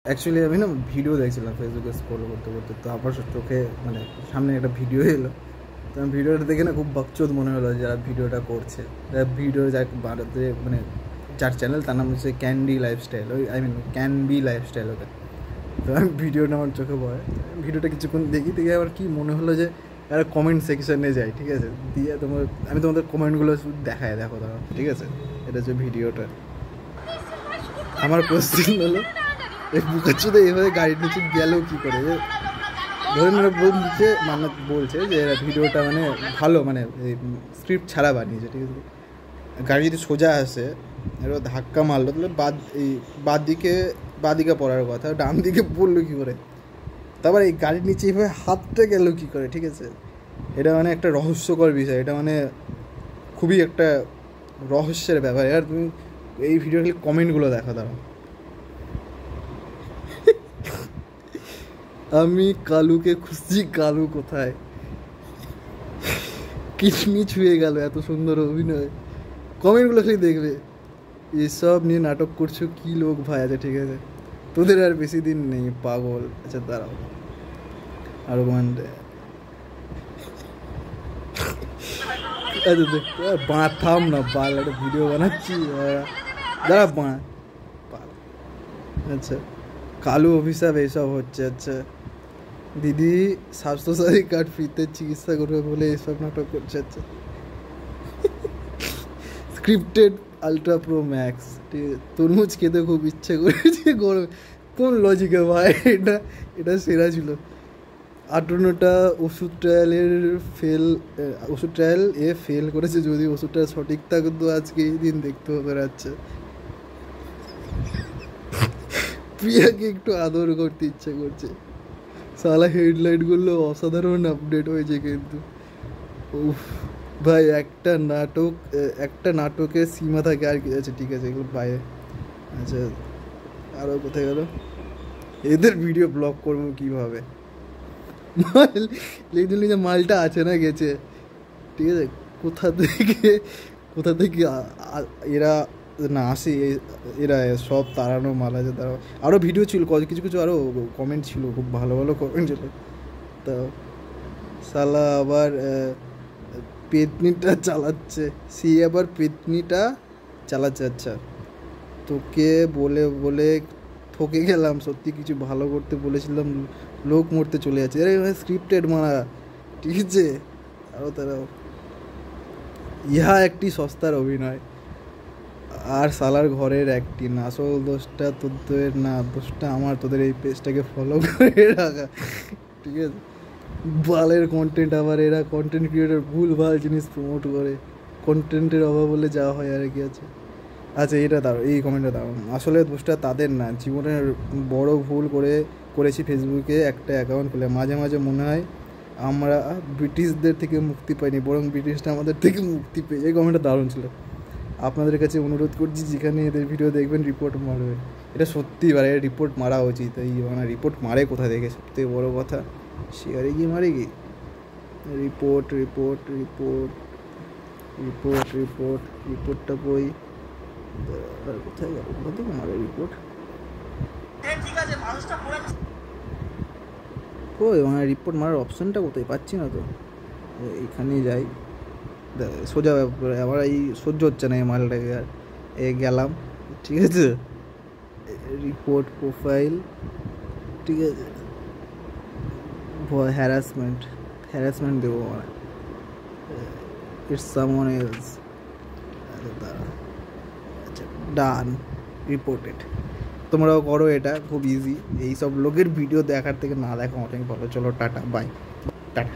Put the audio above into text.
Actually আমি না video দেখছিলাম ফেসবুকে স্ক্রল করতে করতে, তো আমার চোখে মানে সামনে একটা ভিডিও এলো। তো আমি ভিডিওটা দেখে না খুব বাকচোদ মনে হলো যারা ভিডিওটা করছে, যারা ভিডিও যা ভারতে মানে যার চ্যানেল তার নাম হচ্ছে ক্যান্ডি লাইফস্টাইল, ওই ক্যান বি লাইফস্টাইল ওটা। তো আমি ভিডিওটা আমার চোখে পড়ে, ভিডিওটা কিছুক্ষণ দেখি, দেখে আবার কি মনে হলো যে একটা কমেন্ট সেকশনে যাই, ঠিক আছে, দিয়ে আমি তোমাদের কমেন্টগুলো দেখায়, দেখো দাঁড়াও, ঠিক আছে। এটা হচ্ছে ভিডিওটা। আমার কোশ্চেন হলো এই বুকাচ্চুদা এইভাবে গাড়ির নিচে গেল কী করে? ধরে ওরা বলছে যে এরা ভিডিওটা মানে ভালো, মানে এই স্ক্রিপ্ট ছাড়া বানিয়েছে, ঠিক আছে। গাড়ি যদি সোজা আসে, এবার ধাক্কা মারলো, তাহলে বাঁ দিকে পড়ার কথা, ডান দিকে পড়লো কী করে? তারপর এই গাড়ির নিচে এইভাবে হাতটা গেল কী করে, ঠিক আছে। এটা মানে একটা রহস্যকর বিষয়, এটা মানে খুবই একটা রহস্যের ব্যাপার। আর তুমি এই ভিডিওর কমেন্টগুলো দেখো, দাঁড়াও। আমি কালুকে খুঁজছি, কালু কোথায়? কিডনি ছুঁয়ে গেল, এত সুন্দর অভিনয়। কমেন্টগুলো খালি দেখবে, এসব নিয়ে নাটক করছো কি লোক ভাই আছে, ঠিক আছে, তোদের আর বেশি দিন নেই পাগল। আচ্ছা দাঁড়াও, আরো কমেন্ট। আচ্ছা বাঁ থাম না, পাল একটা ভিডিও বানাচ্ছি, দাঁড়া বাঁ পাল। আচ্ছা কালু অভিশাপ এইসব হচ্ছে। আচ্ছা দিদি স্বাস্থ্যসাথী কার্ড ফ্রিতে চিকিৎসা করবে বলে এইসব নাটক করছে। আচ্ছা স্ক্রিপ্টেড আলট্রা প্রো ম্যাক্স, ঠিক আছে। তরমুজ খেতে খুব ইচ্ছে করেছে গরমে, কোন লজিকে ভাই? এটা সেরা ছিল। 58টা ওষুধ ট্রায়াল ফেল করেছে, যদি ওষুধটা সঠিক থাকতো আজকে এই দিন দেখতে হবে। আচ্ছা প্রিয়াকে একটু আদর করতে ইচ্ছে করছে। সালা হেডলাইটগুলো অসাধারণ আপডেট হয়েছে কিন্তু। উফ ভাই, একটা নাটকের সীমা থাকে আর কি। আছে ঠিক আছে, এগুলো বাইরে। আচ্ছা আরও কোথায় গেল? এদের ভিডিও ব্লগ করবো কীভাবে? মাল লিখলি যে মালটা আছে না গেছে, ঠিক আছে। কোথা থেকে এরা না আসে, এরা সব তাড়ানো মাল আছে। তারা আরও ভিডিও ছিল, কিছু আরও কমেন্ট ছিল, খুব ভালো ভালো কমেন্ট ছিল। তা সালা আবার পেতনিটা চালাচ্ছে, সে আবার পেতনিটা চালাচ্ছে। আচ্ছা তোকে বলে ঠকে গেলাম, সত্যি কিছু ভালো করতে বলেছিলাম, লোক মরতে চলে যাচ্ছে। আরে স্ক্রিপ্টেড মারা, ঠিক আছে। আরও তারাও ইহা একটি সস্তার অভিনয়, আর সালার ঘরের অ্যাক্টিং। আসল দোষটা তোদের না, দোষটা আমার, তোদের এই পেজটাকে ফলো করে রাখা, ঠিক আছে। বালের কন্টেন্ট, আবার এরা কন্টেন্ট ক্রিয়েটার ভুল ভাল জিনিস প্রমোট করে, কন্টেন্টের অভাব বলে যা হয় আর কি আছে। আচ্ছা এটা দাঁড়ো, এই কমেন্টটা দাঁড়ো। আসলে দোষটা তাদের না, জীবনের বড় ভুল করেছি ফেসবুকে একটা অ্যাকাউন্ট খুলে। মাঝে মাঝে মনে হয় আমরা ব্রিটিশদের থেকে মুক্তি পাইনি, বরং ব্রিটিশরা আমাদের থেকে মুক্তি পেয়েছে। এই কমেন্টটা দারুণ ছিল। আপনাদের কাছে অনুরোধ করছি, যেখানে এদের ভিডিও দেখবেন রিপোর্ট মারবেন। এটা সত্যি এবার রিপোর্ট মারা উচিত। এই মানে রিপোর্ট মারে কোথায় দেখে, সবথেকে বড়ো কথা, শেয়ারে গিয়ে মারে কি রিপোর্টটা বই কোথায় গেল? কোথা থেকে মারে রিপোর্ট? ওই মানে রিপোর্ট মারার অপশানটা কোথায় পাচ্ছি না তো। এইখানেই যাই, সোজা ব্যাপার। আমার এই সহ্য হচ্ছে না এই মালটাকে, আর গেলাম, ঠিক আছে। রিপোর্ট প্রোফাইল, ঠিক আছে। হ্যারাসমেন্ট দেবো মানে, ইটস সামওয়ান এলস। আচ্ছা ডান, রিপোর্টেড। তোমরাও করো, এটা খুব ইজি। এইসব লোকের ভিডিও দেখার থেকে না দেখা অনেক ভালো। চলো টাটা, বাই, টাটা।